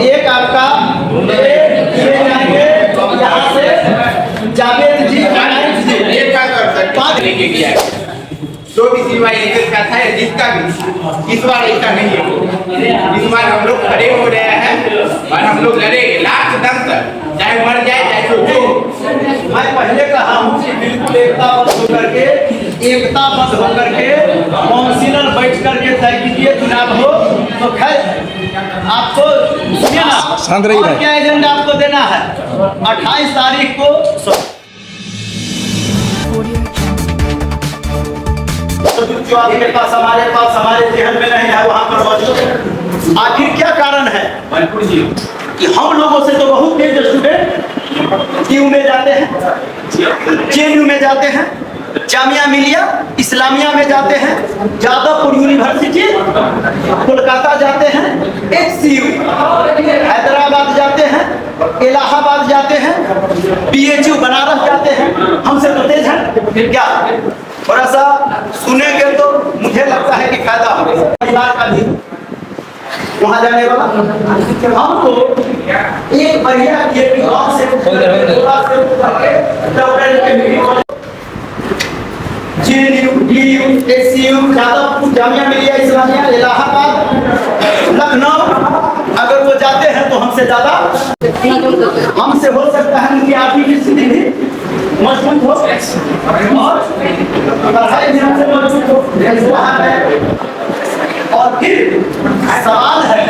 एक आपका यहाँ से जावेद जी लेके गया जो भी सिवाय का था जिसका भी इस बार ऐसा नहीं है। इस बार हम लोग खड़े हो रहे हैं और हम लोग लड़ेंगे लास्ट दम तक, चाहे मर जाए चाहे जो। मैं पहले कहा हूँ कि बिल्कुल एकताबद्ध होकर के काउंसिलर बैठ करके तय कीजिए चुनाव हो। तो खैर आपको सुनिए ना, और क्या एजेंडा आपको देना है 28 तारीख को। जो आपके पास हमारे जहन में नहीं है वहां पर मौजूद। आखिर क्या कारण है कि हम लोगों से तो बहुत तेज स्टूडेंट टीयू में जाते हैं, जेएनयू में जाते हैं, जामिया मिलिया इस्लामिया में जाते हैं, जादवपुर यूनिवर्सिटी कोलकाता जाते हैं, HCU हैदराबाद जाते हैं, इलाहाबाद जाते हैं, PHU बनारस जाते हैं। हमसे तो तेज है क्या? थोड़ा सा सुनेंगे तो मुझे लगता है कि फायदा होगा परिवार का भी वहां जाने वाला। हमको एक बढ़िया गांव से JNU, DU, HCU, Jadavpur, Jamia Millia Islamia, Allahabad, Lucknow अगर वो जाते हैं तो हमसे ज्यादा हमसे हो सकता है उनकी आर्थिक स्थिति भी मजबूत हो और पढ़ाई भी हमसे मजबूत हो। और फिर सवाल है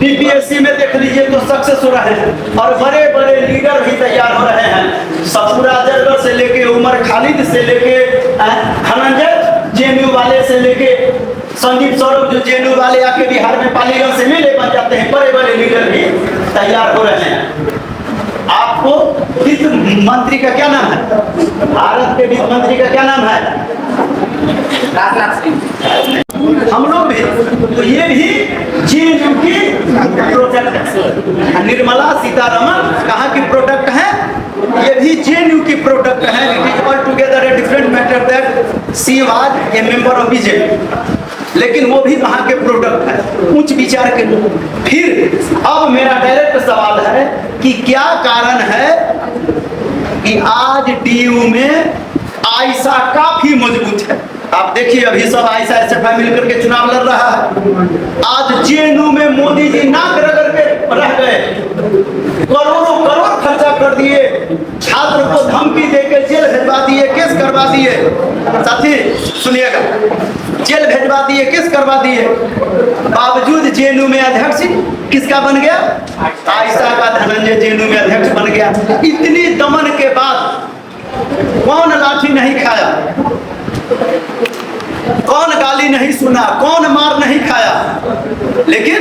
BPSC में देख लीजिए तो सक्सेस हो रहे हैं और बड़े बड़े लीडर भी तैयार हो रहे हैं। सफूर आजमगढ़ से लेके उमर खालिद से लेके धनंजय JNU वाले से लेके संदीप सौरभ जो JNU वाले आके बिहार में पालीगंज से मेले बन जाते हैं। बड़े बड़े लीडर भी तैयार हो रहे हैं। आपको वित्त मंत्री का क्या नाम है? भारत के वित्त मंत्री का क्या नाम है? राजनाथ सिंह। हम लोग भी तो ये भी JNU की प्रोडक्ट है। निर्मला सीतारमण कहाँ की प्रोडक्ट है? ये भी JNU की प्रोडक्ट है। It is all together a different matter that she was a member of BJP, लेकिन वो भी वहाँ के प्रोडक्ट है, उच्च विचार के लोग। फिर अब मेरा डायरेक्ट सवाल है कि क्या कारण है कि आज DU में आयशा काफी मजबूत है। आप देखिए अभी सब आयशा SFI मिलकर के चुनाव लड़ रहा है। आज JNU में मोदी जी नाक रगड़ के रह गए, करोड़ों करोड़ खर्चा कर दिए, छात्र को धमकी देकर जेल भेजवा दिए, केस करवा दिए। साथी सुनिएगा, जेल भेजवा दिए, केस करवा दिए, बावजूद JNU में अध्यक्ष किसका बन गया? आयशा का धनंजय JNU में अध्यक्ष बन गया। इतनी दमन के बाद कौन लाठी नहीं खाया, कौन गाली नहीं सुना, कौन मार नहीं खाया। लेकिन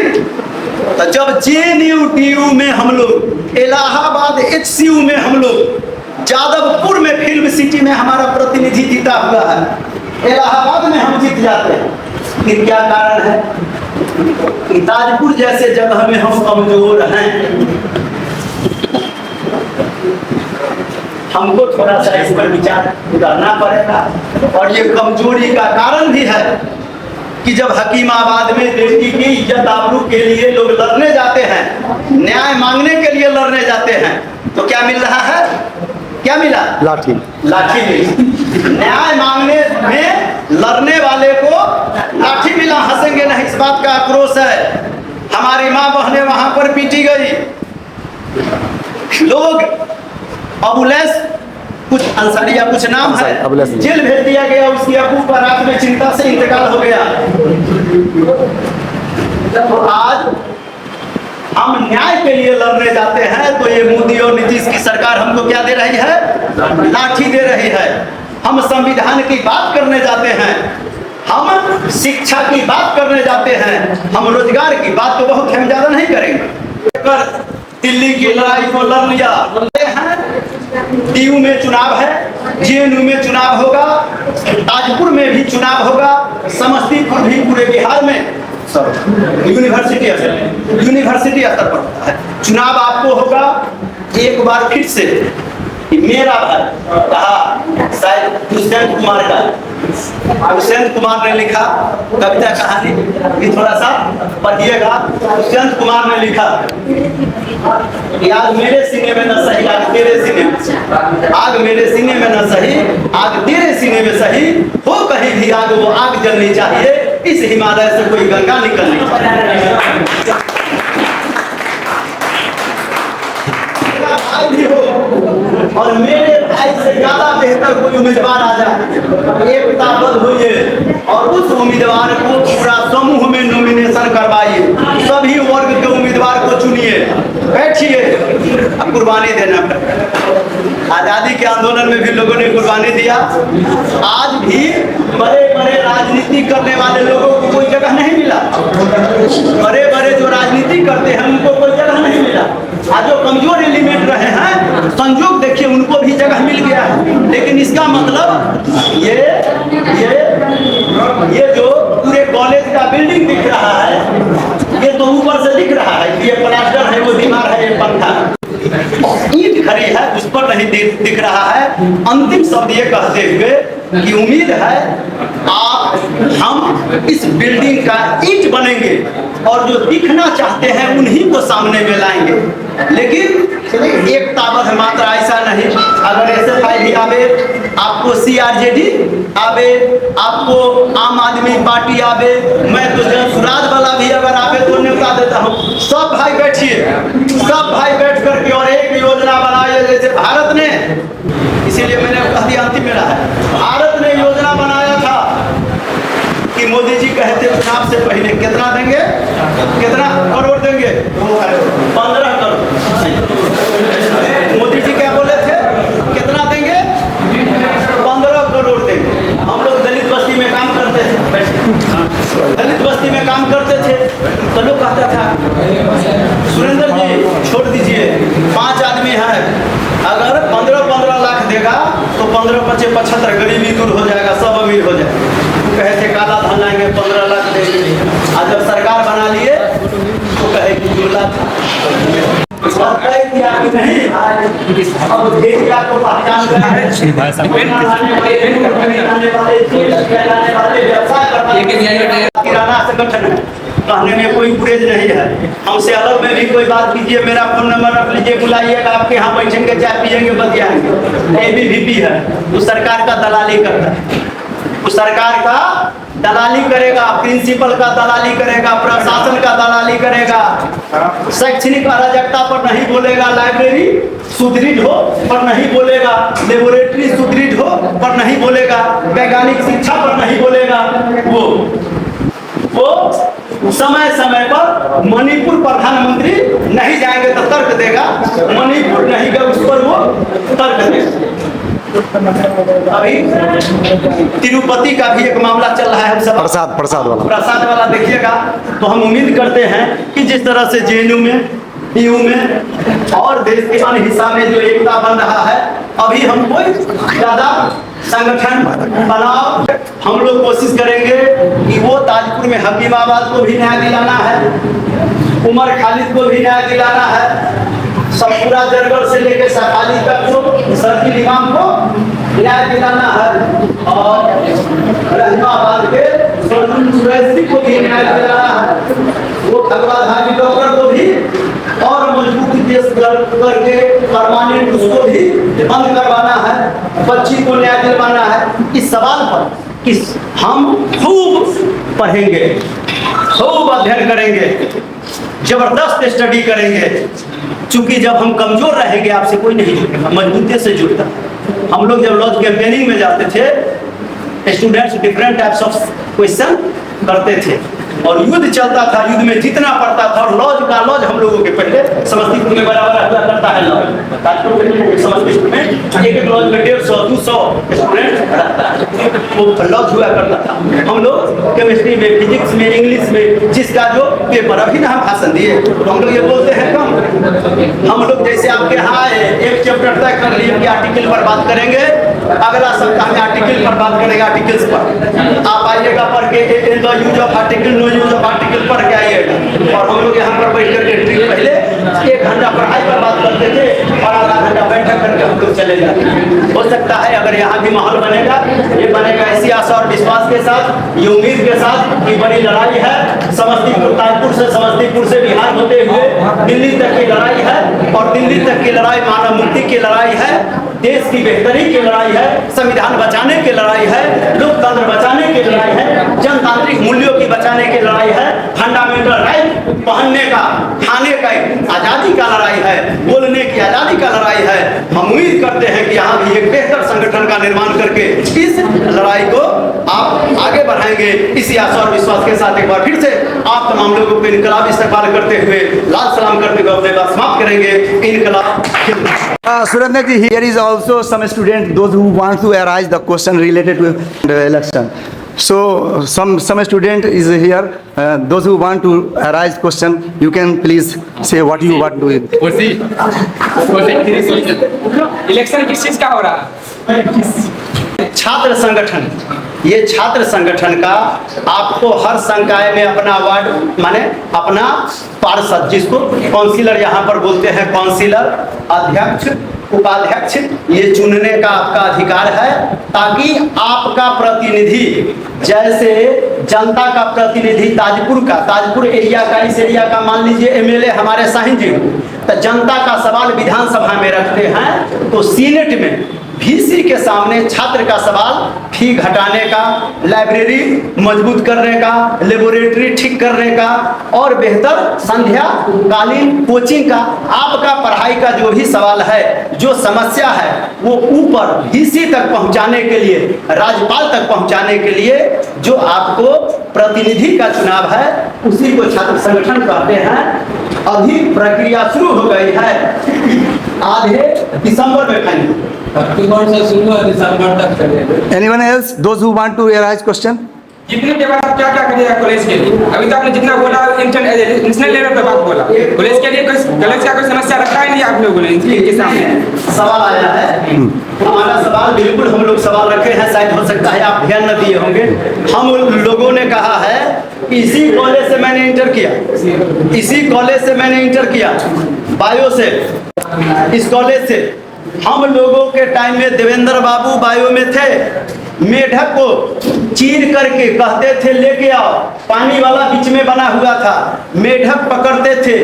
तो जब JNU DU में हम लोग, इलाहाबाद HCU में हम लोग, जादवपुर में फिल्म सिटी में हमारा प्रतिनिधि जीता हुआ है, इलाहाबाद में हम जीत जाते हैं। फिर क्या कारण है? ताजपुर जैसे जगह में हम कमजोर हैं। हमको थोड़ा सा इस पर विचार करना पड़ेगा। और ये कमजोरी का कारण भी है कि जब हकीमाबाद में बेटी की इज्जत आबरू के लिए लोग लड़ने जाते हैं, न्याय मांगने के लिए लड़ने जाते हैं, तो क्या मिल रहा है? क्या मिला? लाठी। लाठी मिली। न्याय मांगने में लड़ने वाले को लाठी मिला। हंसेंगे नहीं, इस बात का आक्रोश है। हमारी माँ बहनें वहां पर पीटी गई, लोग अबुलैस कुछ अंसारिया कुछ नाम है, जेल भेज दिया गया। उसकी अबू का रात में चिंता से इंतकाल हो गया। तो आज हम न्याय के लिए लड़ने जाते हैं तो ये मोदी और नीतीश की सरकार हमको क्या दे रही है? लाठी दे रही है। हम संविधान की बात करने जाते हैं, हम शिक्षा की बात करने जाते हैं, हम रोजगार की बात तो बहुत हम ज्यादा नहीं करेंगे। दिल्ली की लड़ाई को लड़ लिया है। DU में चुनाव है, JNU में चुनाव होगा, ताजपुर में भी चुनाव होगा, समस्तीपुर भी पूरे बिहार में यूनिवर्सिटी स्तर पर होता है चुनाव। आपको होगा एक बार फिर से। मेरा भाई कहा शायद दुष्यंत कुमार का दुष्यंत कुमार ने लिखा कविता कहानी, ये थोड़ा सा पढ़िएगा। दुष्यंत कुमार ने लिखा कि आग मेरे सीने में न सही आग तेरे सीने में, आग मेरे सीने में न सही आग तेरे सीने में सही, हो कहीं भी आग वो आग जलनी चाहिए, इस हिमालय से कोई गंगा निकलनी चाहिए। भी हो और मेरे भाई से ज्यादा बेहतर कोई उम्मीदवार आ जाए, एकताबद्ध होइए और उस उम्मीदवार को पूरा समूह में नॉमिनेशन करवाइए, सभी वर्ग के उम्मीदवार को चुनिए, बैठिए, कुर्बानी देना पड़ेगा। आजादी के आंदोलन में भी लोगों ने कुर्बानी दिया, आज भी बड़े बड़े राजनीति करने वाले लोगों को कोई जगह नहीं मिला, बड़े बड़े जो राजनीति करते हैं उनको कोई जगह नहीं मिला। आज जो कमजोर एलिमेंट रहे हैं, संयोग देखिए उनको भी जगह मिल गया है, लेकिन इसका मतलब ये जो पूरे कॉलेज का बिल्डिंग दिख रहा है, ये तो ऊपर से दिख रहा है, ये प्लास्टर है, वो दीवार है, ये पंखा ईंट खड़ी है, उस पर नहीं दिख रहा है। अंतिम शब्द ये कहते हुए कि उम्मीद है हम इस बिल्डिंग का ईंट बनेंगे और जो दिखना चाहते हैं उन्हीं को सामने में लाएंगे, लेकिन एकताबद्ध मात्र ऐसा नहीं। अगर SFI भी आवे, आपको CRJD आवे, आपको आम आदमी पार्टी आवे, मैं तो जन सुराज वाला भी अगर आवे तो न्योता देता हूँ। सब भाई बैठिए, सब भाई बैठ करके और एक योजना बनाइए, जैसे भारत ने, इसीलिए मैंने कह दिया अंतिम मेरा है, भारत ने योजना बनाया था कि मोदी जी कहते चुनाव से पहले कितना देंगे, कितना करोड़ देंगे, 15 करोड़। मोदी जी क्या बोले थे, कितना देंगे, 15 करोड़ देंगे। हम लोग दलित बस्ती में काम करते थे, दलित बस्ती में काम करते थे तो लोग कहता था सुरेंद्र जी छोड़ दीजिए, 5 आदमी है, अगर 15 लाख देगा तो 15-25-75 गरीबी दूर हो जाएगा, सब अमीर हो जाएगा। कहे थे काला धन लाएंगे, 15 लाख देंगे। आज जब सरकार बना लिए तो कहे कि 2 लाख नहीं, अब देश को पहचान किराना संगठन है, कहने में कोई गुरेज नहीं है। हमसे अलग में भी कोई बात कीजिए, मेरा फोन नंबर रख लीजिए, बुलाइएगा, आपके यहाँ बैठेंगे, चाय पियेंगे, बतियाएंगे। ABVP है, वो सरकार का दलाली करता है, वो सरकार का दलाली करेगा, प्रिंसिपल का दलाली करेगा, प्रशासन का दलाली करेगा, शैक्षणिक अराजकता पर नहीं बोलेगा, लाइब्रेरी सुदृढ़ हो पर नहीं बोलेगा, लेबोरेटरी सुदृढ़ हो पर नहीं बोलेगा, वैज्ञानिक शिक्षा पर नहीं बोलेगा। वो समय समय पर मणिपुर प्रधानमंत्री नहीं जाएंगे तो तर्क देगा, मणिपुर नहीं गए उस पर वो तर्क देगा। अभी तिरुपति का भी एक मामला चल रहा है, हम सब प्रसाद वाला देखिएगा। तो हम उम्मीद करते हैं कि जिस तरह से JNU में, EU में और देश के अन्य हिस्सा में जो एकता बन रहा है, अभी हम कोई ज्यादा संगठन बनाओ, हम लोग कोशिश करेंगे कि वो ताजपुर में हकीमाबाद को भी न्याय दिलाना है, उमर खालिद को भी न्याय दिलाना है, सतपुरा जरगढ़ से लेकर सफाली तक को, सर्किल इमाम को न्याय दिलाना है, और रहीमाबाद के सुरैसी को भी न्याय दिलाना है, वो खगड़ाधारी डॉक्टर को भी और मजबूत केस करके परमानेंट उसको भी बंद करवाना है, बच्ची को न्याय दिलवाना है। इस सवाल पर कि हम खूब पढ़ेंगे, खूब अध्ययन करेंगे, जबरदस्त स्टडी करेंगे, क्योंकि जब हम कमजोर रहेंगे आपसे कोई नहीं जुड़ेगा, मजबूती से जुड़ता। हम लोग जब लॉज कैंपेनिंग में जाते थे, students different types of question करते थे और युद्ध चलता था, युद्ध में जीतना पड़ता था। और लॉज हम लोगों के पहले समस्तीपुर में बराबर हुआ करता है, समस्तीपुर में एक लॉज में 150-200 स्टूडेंट रहता है, वो लॉज हुआ करता था। हम लोग केमिस्ट्री में, फिजिक्स में, इंग्लिश में, जिसका जो पेपर अभी ना हम भाषण दिए तो हम लोग ये बोलते हैं कम। हम लोग जैसे आपके यहाँ एक चैप्टर तय कर लिए कि आर्टिकल पर बात करेंगे, अगला सप्ताह में आर्टिकल पर बात करेंगे, आर्टिकल्स पर आप आइएगा पढ़ के use of article, no use of article पढ़ के आइएगा। और हम लोग यहाँ पर बैठ करके पहले 1 घंटा पढ़ाई पर बात करते थे और आधा घंटा बैठक करके हम लोग चले जाते। हो सकता है अगर यहाँ भी माहौल बनेगा, ये बनेगा, ऐसी आशा साथ की बड़ी लड़ाई है। समस्तीपुर ताजपुर से, समस्तीपुर से बिहार होते हुए दिल्ली तक की लड़ाई है और दिल्ली तक की लड़ाई मानव मुक्ति की लड़ाई है, देश की बेहतरी की लड़ाई है, संविधान बचाने की लड़ाई है, लोकतंत्र बचाने की लड़ाई है, जनतांत्रिक मूल्यों की बचाने की लड़ाई है, फंडामेंटल राइट पहनने का, खाने का आजादी का लड़ाई है, बोलने की आजादी का लड़ाई है। हम उम्मीद करते हैं कि यहाँ भी एक बेहतर संगठन का निर्माण करके इस लड़ाई को आप आगे बढ़ाएंगे। इसी आशा और विश्वास के साथ एक बार फिर से आप तमाम लोगों को इनकलाब इस्तकबाल करते हुए लाल सलाम करते हुए अपने बात समाप्त करेंगे। इनकलाब Surendra ji, here is also some student, those who want to arise the question related to the election. So some student is here, those who want to arise question, you can please say what you want to do. Election किस चीज का हो रहा है? छात्र संगठन, ये छात्र संगठन का आपको हर संकाय में अपना वार्ड माने अपना पार्षद, जिसको काउंसिलर यहाँ पर बोलते हैं, काउंसिलर, अध्यक्ष, उपाध्यक्ष, ये चुनने का आपका अधिकार है, ताकि आपका प्रतिनिधि, जैसे जनता का प्रतिनिधि ताजपुर एरिया का, इस एरिया का मान लीजिए एमएलए हमारे शाहीन जी, तो जनता का सवाल विधानसभा में रखते हैं, तो सीनेट में वीसी के सामने छात्र का सवाल फी घटाने का, लाइब्रेरी मजबूत करने का, लेबोरेटरी ठीक करने का और बेहतर संध्या कालीन कोचिंग का, आपका पढ़ाई का जो भी सवाल है, जो समस्या है, वो ऊपर वीसी तक पहुंचाने के लिए, राज्यपाल तक पहुंचाने के लिए जो आपको प्रतिनिधि का चुनाव है, उसी को छात्र संगठन कहते हैं। अभी प्रक्रिया शुरू हो गई है, आधे दिसंबर में फाइनल। अक्टूबर से शुरू है, दिसंबर तक चलेगा। Anyone else, those who want to arise question? जितने के बाद क्या क्या करिएगा कॉलेज के लिए? अभी तो आपने जितना बोला नेशनल लेवल पे बात बोला, कॉलेज के लिए कॉलेज का कोई समस्या रखा है नहीं आप लोगों ने इनके सामने? सवाल आया है, हमारा सवाल बिल्कुल हम लोग सवाल रखे हैं, शायद हो सकता है आप ध्यान न दिए होंगे। हम लोगों ने कहा है, इसी कॉलेज से मैंने इंटर किया, इसी कॉलेज से मैंने इंटर किया, बायो से, इस कॉलेज से। हम लोगों के टाइम में देवेंद्र बाबू बायो में थे, मेढक को चीर करके कहते थे लेके आओ, पानी वाला बीच में बना हुआ था, मेढक पकड़ते थे,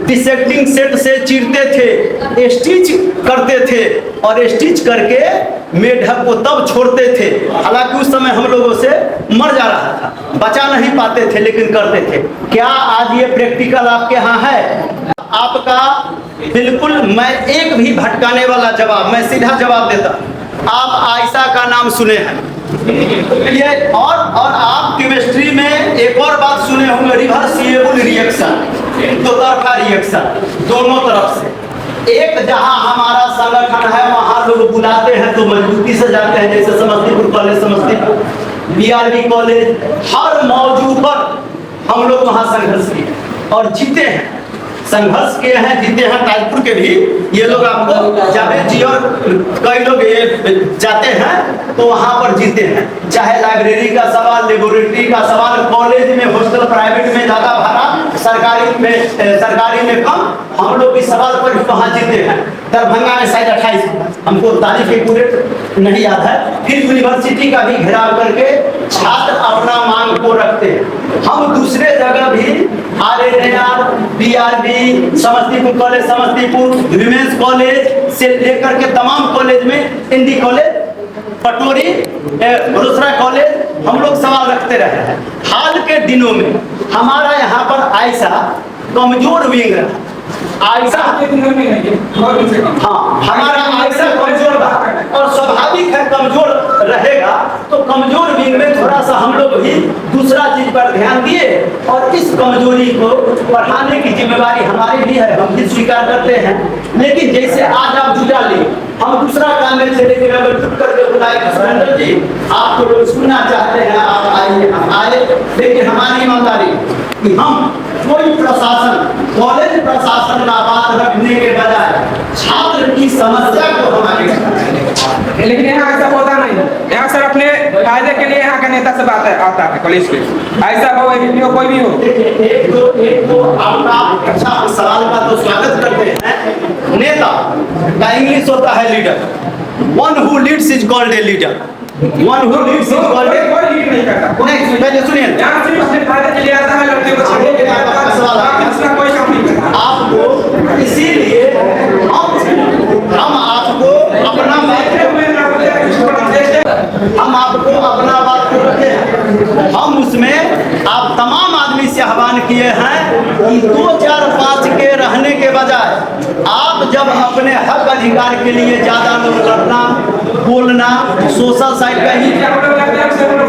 डिसेक्टिंग सेट से चीरते थे, स्टिच करते थे और स्टिच करके मेढक को तब छोड़ते थे। हालांकि उस समय हम लोगों से मर जा रहा था, बचा नहीं पाते थे, लेकिन करते थे। क्या आज ये प्रैक्टिकल आपके यहाँ है? आपका बिल्कुल, मैं एक भी भटकाने वाला जवाब, मैं सीधा जवाब देता। आप आयशा का नाम सुने हैं ये, और आप केमिस्ट्री में एक और बात सुने होंगे, रिवर्सिबल रिएक्शन, दो तरफा रिएक्शन, दोनों तरफ से। एक जहां हमारा संगठन है वहां लोग बुलाते हैं तो मजबूती से जाते हैं, जैसे Samastipur college, Samastipur BRB college, हर मौजू पर हम लोग वहां संघर्ष किए और जीते हैं, संघर्ष किए हैं, जीते हैं। ताजपुर के भी ये लोग आपको जावेद जी और कई लोग ये जाते हैं तो वहां पर जीते हैं। चाहे लाइब्रेरी का सवाल, लेबोरेटरी का सवाल, कॉलेज में हॉस्टल प्राइवेट में ज्यादा भाड़ा, सरकारी में कम, हम लोग इस सवाल पर भी वहां जीते हैं। दरभंगा में शायद 28, हमको तारीख के पूरे नहीं याद है। फिर यूनिवर्सिटी का भी घेराव करके छात्र अपना मांग को रखते हैं। हम दूसरे जगह भी RNR, BRB, Samastipur college, Samastipur women's college से लेकर के तमाम कॉलेज में, हिंदी कॉलेज, पटोरी, रोसड़ा कॉलेज, हम लोग सवाल रखते रहे हैं। हाल के दिनों में हमारा यहाँ पर आयशा कमजोर विंग रहा, आयशा हाँ, हमारा आयशा कमजोर रहा और स्वाभाविक है कमजोर रहेगा, तो कमजोर विंग में थोड़ा सा हम लोग भी दूसरा चीज पर ध्यान दिए और इस कमजोरी को बढ़ाने की जिम्मेवारी हमारी भी है, हम भी स्वीकार करते हैं। लेकिन जैसे आज आप जुटा लिए, हम दूसरा काम में से लेकर अगर चुप करके बुलाए सुरेंद्र जी, आपको लोग सुनना चाहते हैं, आप आइए, हम आए, लेकिन हमारी ईमानदारी कि हम कोई प्रशासन, कॉलेज प्रशासन का बात रखने के बजाय छात्र की समस्या को हम आगे बढ़ाएंगे। लेकिन यहाँ ऐसा होता नहीं, यहाँ सर अपने फायदे के लिए यहाँ का नेता सब आता है कॉलेज के, ऐसा हो कोई भी हो। एक तो आपका अच्छा सवाल का तो स्वागत करते हैं। नेता का इंग्लिश होता है leader, one who leads is called a leader. One who leads is called a कोई लीड नहीं करता। नहीं, पहले सुनिए। यहाँ सिर्फ अपने फायदे के लिए आता है, लड़के को छेड़ने के लिए आता है, दूसरा कोई काम नहीं करता। आपको इसीलिए हम आपको अपना हम आपको अपना बात को रखे हैं। हम उसमें आप तमाम आदमी से आह्वान किए हैं कि 2, 4, 5 के रहने के बजाय आप जब अपने हक अधिकार के लिए ज्यादा लोग लड़ना बोलना सोशल साइड का ही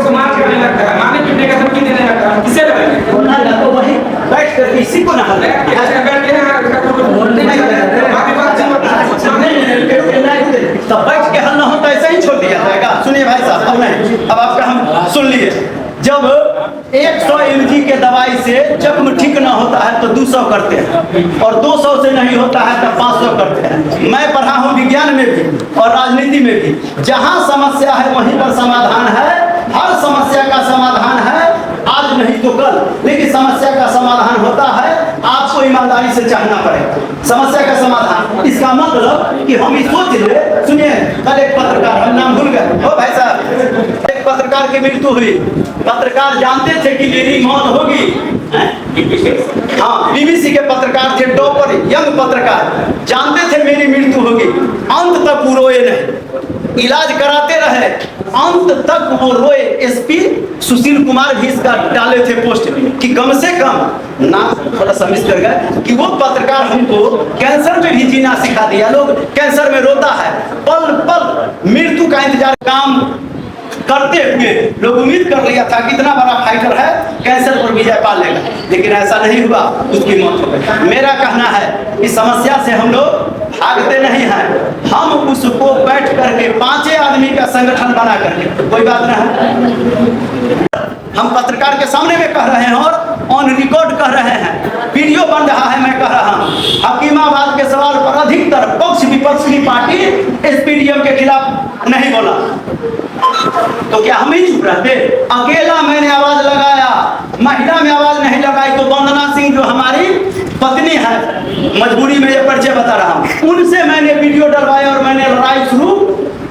समाज करने लगता है, माने पीटने का धमकी देने लगता है, किसे लगे? बोलना ना तो वही बैठ कर इसी को ना हल तब बैठ के हल ना होता ऐसा ही छोड़ दिया जाएगा। सुनिए भाई साहब, अब नहीं, अब आपका हम सुन लिए। जब 100 mg के दवाई से जख्म ठीक ना होता है तो 200 करते हैं, और 200 से नहीं होता है तो 500 करते हैं। मैं पढ़ा हूँ विज्ञान में भी और राजनीति में भी। जहाँ समस्या है वहीं पर समाधान है। हर समस्या का समाधान है, आज नहीं तो कल, लेकिन समस्या का समाधान होता है आपको ईमानदारी से चाहना पड़ेगा। समस्या का समाधान इसका मतलब कि हम ये सोच ले। सुनिए, कल एक पत्रकार, हम नाम भूल गए, हो भाई साहब, एक पत्रकार की मृत्यु हुई। पत्रकार जानते थे कि मेरी मौत होगी। हाँ, बीबीसी के पत्रकार थे, टॉपर यंग पत्रकार, जानते थे मेरी मृत्यु होगी। अंत तक वो रोए नहीं, इलाज कराते रहे, अंत तक वो रोए। एसपी सुशील कुमार भी इसका डाले थे पोस्ट कि कम से कम ना थोड़ा समझ कर गए कि वो पत्रकार हमको कैंसर में भी जीना सिखा दिया। लोग कैंसर में रोता है, पल पल मृत्यु का इंतजार काम करते हुए लोग उम्मीद कर लिया था कि इतना बड़ा फाइटर है, कैंसर पर विजय पा लेगा, लेकिन ऐसा नहीं हुआ, उसकी मौत हो गई। मेरा कहना है कि समस्या से हम लोग भागते नहीं हैं, हम उसको बैठ करके 5 आदमी का संगठन बना करके, कोई बात नहीं, हम पत्रकार के सामने में कह रहे हैं और ऑन रिकॉर्ड कह रहे हैं, वीडियो बन रहा है, मैं कह रहा हूं, हकीमाबाद के सवाल पर अधिकतर पक्ष विपक्ष की पार्टी एसपीडीएम के खिलाफ नहीं बोला, तो क्या हम ही चुप रहते? अकेला मैंने आवाज लगाया, महिला में आवाज नहीं लगाई तो वंदना सिंह जो हमारी पत्नी है, मजबूरी में ये परिचय बता रहा हूं, उनसे मैंने वीडियो डलवाया और मैंने लड़ाई शुरू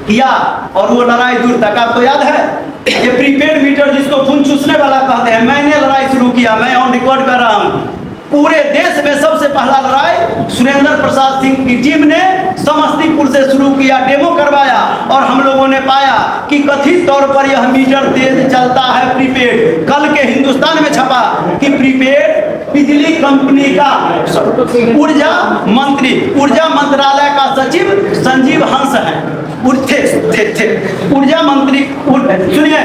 किया, और वो लड़ाई दूर तक। आपको याद है ये प्रीपेड मीटर जिसको खून चूसने वाला कहते हैं, मैंने लड़ाई शुरू किया, मैं ऑन रिकॉर्ड कर रहा हूं। पूरे देश में सबसे पहला लड़ाई सुरेंद्र प्रसाद सिंह की टीम ने समस्तीपुर से शुरू किया, डेमो करवाया, और हम लोगों ने पाया कि कथित तौर पर यह मीटर तेज चलता है प्रीपेड। कल के हिंदुस्तान में छपा कि प्रीपेड बिजली कंपनी का ऊर्जा मंत्रालय का सचिव संजीव हंस है, ऊर्जा मंत्री, सुनिए,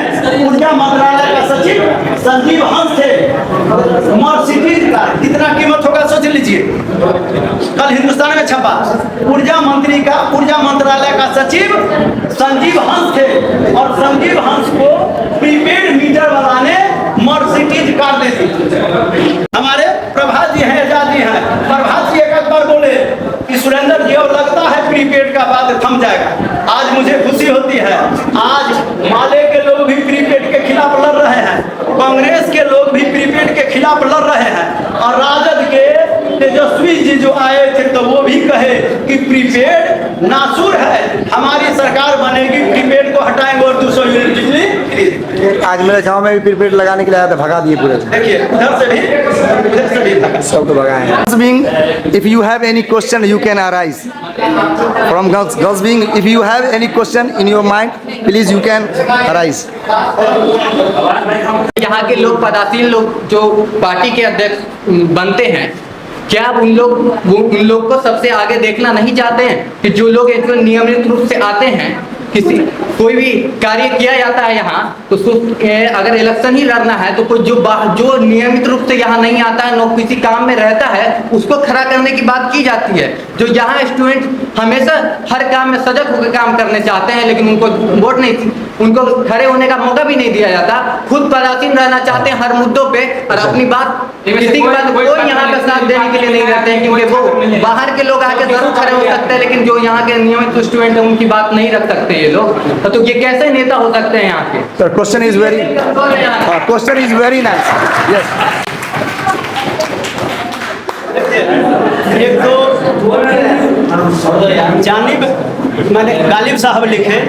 ऊर्जा मंत्रालय का सचिव संजीव हंस थे। मर्सिडीज का कितना कीमत होगा सोच लीजिए, कल हिंदुस्तान में छपा, ऊर्जा मंत्रालय का सचिव संजीव हंस थे, और संजीव हंस को प्रीपेड मीटर वाला ने मर्सिडीज कार दे दी। हमारे प्रभात जी हैं, एजाज जी हैं, प्रभात जी एक बार बोले कि सुरेंद्र जी अब लगता है प्रीपेड का बात थम जाएगा। आज मुझे खुशी होती है, आज माले के लोग भी प्रीपेड के खिलाफ लड़ रहे हैं, कांग्रेस के लोग भी प्रीपेड के खिलाफ लड़ रहे हैं, और राजद के तेजस्वी जी जो आए थे तो वो भी कहे कि प्रीपेड नासुर है, हमारी सरकार बनेगी, प्रीपेड को हटाएंगे और 200 यूनिट बिजली। आज मेरे गांव में भी प्रीपेड लगाने के लिए आया था, भगा दिए पूरे। देखिए उधर से भी सब तो भगाए। If you have any question, you can arise. From girls being, if you have any question in your mind, please you can arise. यहाँ के लोग पदासीन लोग जो पार्टी के अध्यक्ष बनते हैं, क्या आप उन लोग को सबसे आगे देखना नहीं चाहते हैं कि जो लोग इसमें नियमित रूप से आते हैं, कोई भी कार्य किया जाता है यहाँ तो अगर इलेक्शन ही लड़ना है तो कोई जो नियमित रूप से यहाँ नहीं आता है, न किसी काम में रहता है, उसको खड़ा करने की बात की जाती है। जो यहाँ स्टूडेंट हमेशा हर काम में सजग होकर काम करने चाहते हैं, लेकिन उनको वोट नहीं, उनको खड़े होने का मौका भी नहीं दिया जाता। खुद पदासीन रहना चाहते हैं हर मुद्दों पे, और अपनी बात किसी की बात कोई यहाँ का साथ देने के लिए नहीं रहते हैं, क्योंकि वो बाहर के लोग आके जरूर खड़े हो सकते हैं, लेकिन जो यहाँ के नियमित स्टूडेंट है उनकी बात नहीं रख सकते ये लोग। तो ये कैसे नेता हो सकते हैं यहाँ के? Sir, question is very nice. Yes. एक तो जानिब मैंने गालिब साहब लिखे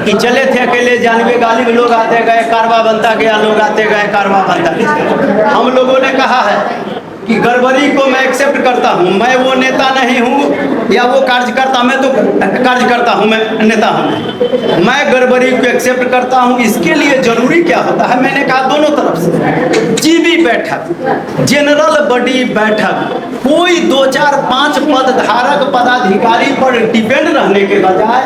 कि चले थे अकेले जानिब गालिब, लोग आते गए कारवा बनता गया, लोग आते गए कारवा बनता गया। हम लोगों ने कहा है कि गड़बड़ी को मैं एक्सेप्ट करता हूँ, मैं वो नेता नहीं हूँ या वो कार्यकर्ता, मैं तो कार्यकर्ता हूँ, मैं नेता हूँ। मैं गड़बड़ी को एक्सेप्ट करता हूँ। इसके लिए जरूरी क्या होता है, मैंने कहा दोनों तरफ से जीबी बैठक, जनरल बॉडी बैठक, कोई 2 4 5 पद धारक पदाधिकारी पर डिपेंड रहने के बजाय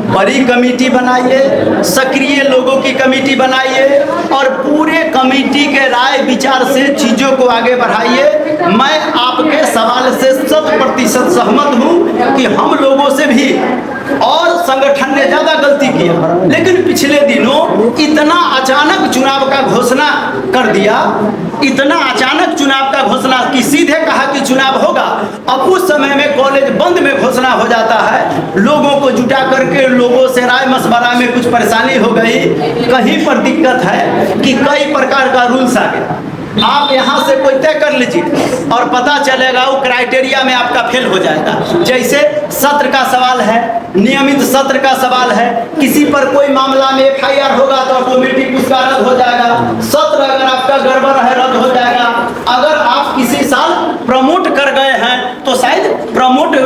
बड़ी कमेटी बनाइए, सक्रिय लोगों की कमेटी बनाइए और पूरे कमेटी के राय विचार से चीजों को आगे बढ़ाइए। मैं आपके सवाल से 100% सहमत हूं कि हम लोगों से भी और संगठन ने ज्यादा गलती किया, लेकिन पिछले दिनों इतना अचानक चुनाव का घोषणा कर दिया, इतना अचानक चुनाव का घोषणा कि सीधे कहा कि चुनाव होगा। अब उस समय में कॉलेज बंद में घोषणा हो जाता है, लोगों को जुटा करके लोगों से राय मशवरा में कुछ परेशानी हो गई। कहीं पर दिक्कत है कि कई प्रकार का रूल्स आ गया। आप यहाँ से कोई तय कर लीजिए और पता चलेगा वो क्राइटेरिया में आपका फेल हो जाएगा। जैसे सत्र का सवाल है, नियमित सत्र का सवाल है, किसी पर कोई मामला में FIR होगा तो ऑटोमेटिक उसका रद्द हो जाएगा। सत्र अगर आपका गड़बड़ है रद्द हो जाएगा। अगर आप किसी साल प्रमोट कर गए हैं तो शायद प्रमोट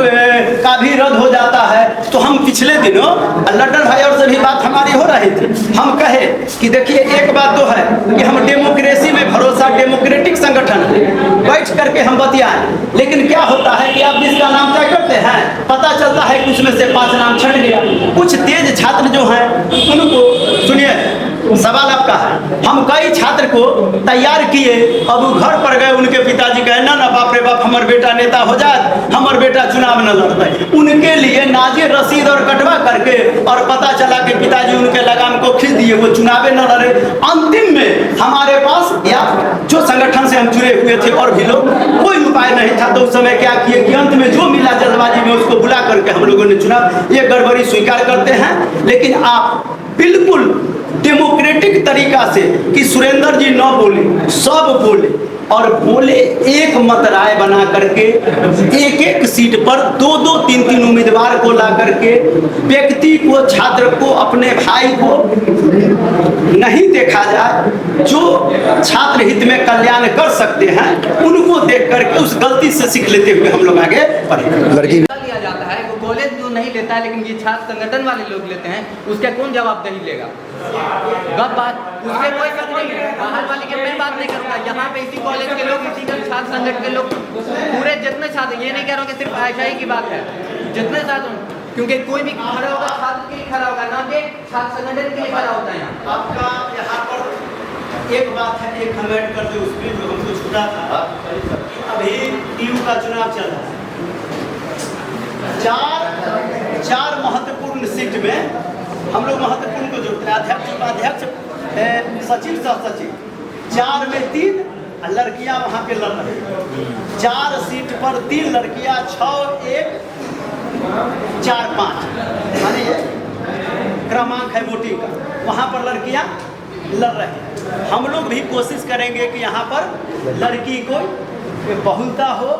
का भी रद्द हो जाता है। तो हम पिछले दिनों लड्डन भाई और से भी बात हमारी हो रही थी, हम कहे कि देखिए एक बात तो है कि हम डेमोक्रेसी में भरोसा, डेमोक्रेटिक संगठन बैठ करके हम बतियाएं, लेकिन क्या होता है कि आप जिसका नाम तय करते हैं पता चलता है कि उसमें से 5 नाम छट गया। कुछ तेज छात्र जो हैं उनको सुनिए, सवाल आपका है। हम कई छात्र को तैयार किए, अब वो घर पर गए, उनके पिताजी कहे ना ना बाप रे बाप हमार बेटा नेता हो जाए, हमार बेटा चुनाव न लड़ते। उनके लिए नाजे रसीद और कटवा करके और पता चला कि पिताजी उनके लगाम को खींच दिए, वो चुनाव न लड़े। अंतिम में हमारे पास या जो संगठन से हम जुड़े हुए थे और भी लोग, कोई उपाय नहीं था। तो उस समय क्या किए कि अंत में जो मिला जल्दबाजी में उसको बुला करके हम लोगों ने चुनाव। ये गड़बड़ी स्वीकार करते हैं, लेकिन आप बिल्कुल डेमोक्रेटिक तरीका से कि सुरेंद्र जी न बोले, सब बोले और बोले, एक मत राय बना करके एक एक सीट पर 2-2 3-3 उम्मीदवार को ला करके व्यक्ति को, छात्र को, अपने भाई को नहीं देखा जाए, जो छात्र हित में कल्याण कर सकते हैं उनको देख करके उस गलती से सीख लेते हुए हम लोग आगे बढ़े। लड़की लिया जाता है, वो कॉलेज जो नहीं लेता है लेकिन ये छात्र संगठन वाले लोग लेते हैं, उसका कौन जवाबदेही लेगा? बात उससे कोई फर्क नहीं है। बाहर वाले की मैं बात नहीं करूँगा, यहाँ पे इसी कॉलेज के लोग, इसी छात्र संगठन के लोग, पूरे जितने छात्र, ये नहीं कह रहा हूँ कि सिर्फ आशाई की बात है, जितने छात्र, क्योंकि कोई भी खड़ा होगा छात्र के लिए खड़ा होगा, ना कि छात्र संगठन के लिए खड़ा होता है। यहाँ आपका यहाँ पर एक बात है, एक कमेंट कर दो उसमें जो हमको छूटा था। अभी DU का चुनाव चल रहा है, 4 महत्वपूर्ण सीट में हम लोग महत्वपूर्ण को जोड़ते हैं, अध्यक्ष, उपाध्यक्ष, सचिव, सह सचिव। 4 में 3 लड़कियां वहां पे लड़ रही हैं। 4 सीट पर 3 लड़कियां, 6 1 4 5 माने ये क्रमांक है वोटिंग का, वहां पर लड़कियां लड़ रही हैं। हम लोग भी कोशिश करेंगे कि यहाँ पर लड़की को बहुलता हो,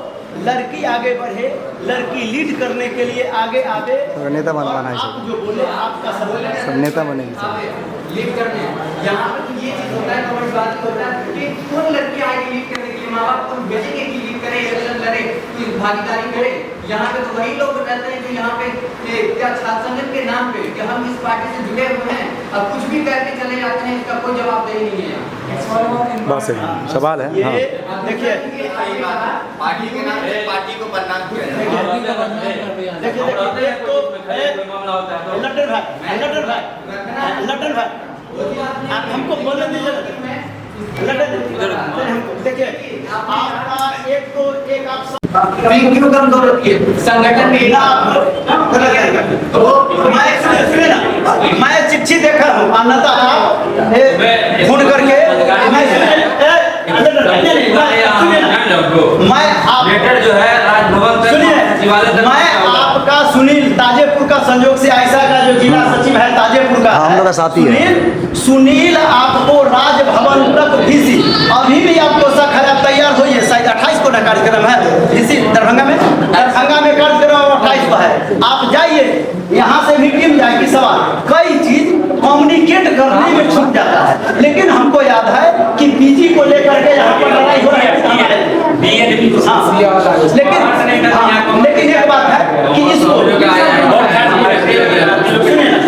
लड़की आगे बढ़े, लड़की लीड करने के लिए आगे आवे। नेता बनवाना है, आप जो बोले आपका सब नेता बनेगी। लीड करने यहाँ पे तो ये चीज होता है, कमेंट बात होता है कि कौन लड़की आएगी लीड करने के लिए, माँ बाप को भेजेंगे कि लीड करे, इलेक्शन लड़े, भागीदारी करे। यहाँ पे तो वही लोग रहते हैं जो यहाँ पे क्या छात्र संगठन के नाम पे कि हम इस पार्टी से जुड़े हुए हैं, अब कुछ भी करके चले जाते हैं, इसका कोई जवाबदेही नहीं है। बस सवाल है। ये हाँ। देखिए पार्टी के नाम से पार्टी को बदनाम किया जाए। देखिए तो लड्डन भाई आप हमको बोलने दीजिए। देखिए आपका एक आप क्यों कमजोर होती है संगठन में? मैं चिट्ठी देखा हूँ, अन्यथा आप फोन करके मैं आप जो है राजभवन सुनिए, मैं आपका सुनील ताजेपुर का संयोग से आयशा का जो जिला सचिव है ताजेपुर का, हम लोग का साथी है सुनील आपको राजभवन तक VC, अभी भी आपको शक है, तैयार होइए, शायद 28 को ना कार्यक्रम है इसी दरभंगा में कार्यक्रम 28 को है, है। आप जाइए, यहाँ से भी टीम जाएगी सवाल, कई चीज कम्युनिकेट करने में छूट जाता है। लेकिन हमको याद है कि पीजी को लेकर के यहाँ पर लड़ाई हो रही है। लेकिन एक बात है कि इसको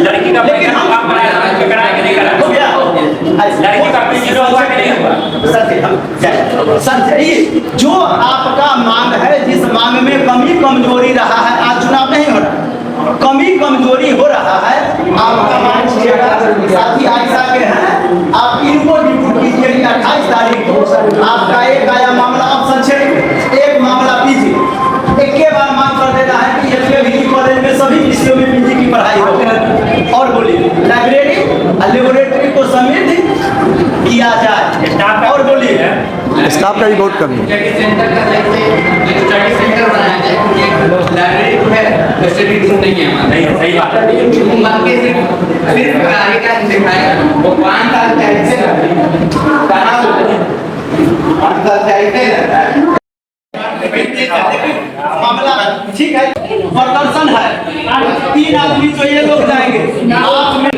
लड़की का लेकिन हम हो गया लड़की का पीजी हुआ कि नहीं हुआ? सर जाइए, जो आपका मांग है, जिस मांग में कमी कमजोरी रहा है, आज चुनाव नहीं हो रहा, कमी कमजोरी हो रहा है, आपका मांग कीजिएगा। साथी आयशा के हैं, आप इनको डिप्यूट कीजिए कि 28 तारीख को आपका एक आया मामला, अब संक्षेप एक मामला पीजी, एक के बार मांग कर देना है कि एफएबीजी कॉलेज में सभी विषयों में पीजी की पढ़ाई हो। और बोलिए, लाइब्रेरी और लेबोरेटरी को समृद्ध किया जाए। और बोलिए, स्टाफ का भी बहुत कमी है। स्टडी सेंटर का स्टडी सेंटर बनाया जाए। लाइब्रेरी तो है, स्टडी रूम नहीं है हमारा। नहीं, सही बात है। मान के सिर्फ आगे का दिखाएगा वो 5 साल चाहते कहाँ होते 5 साल चाहते मामला ठीक है, प्रदर्शन है, 3 आदमी तो ये लोग जाएंगे।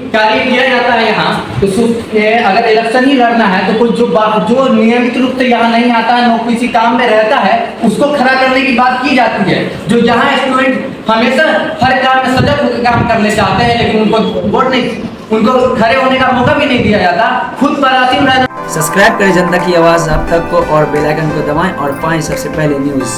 कार्य किया जाता है यहाँ तो अगर इलेक्शन ही लड़ना है तो कोई जो नियमित रूप से यहाँ नहीं आता है, नौकरी किसी काम में रहता है, उसको खड़ा करने की बात की जाती है। जो जहाँ स्टूडेंट हमेशा हर काम में सजग होकर काम करने चाहते हैं, लेकिन उनको वोट नहीं, उनको खड़े होने का मौका भी नहीं दिया जाता। खुद परासी में सब्सक्राइब करें जनता की आवाज़ आप तक को और बेल आइकन को दबाएं और पाएं सबसे पहले न्यूज़।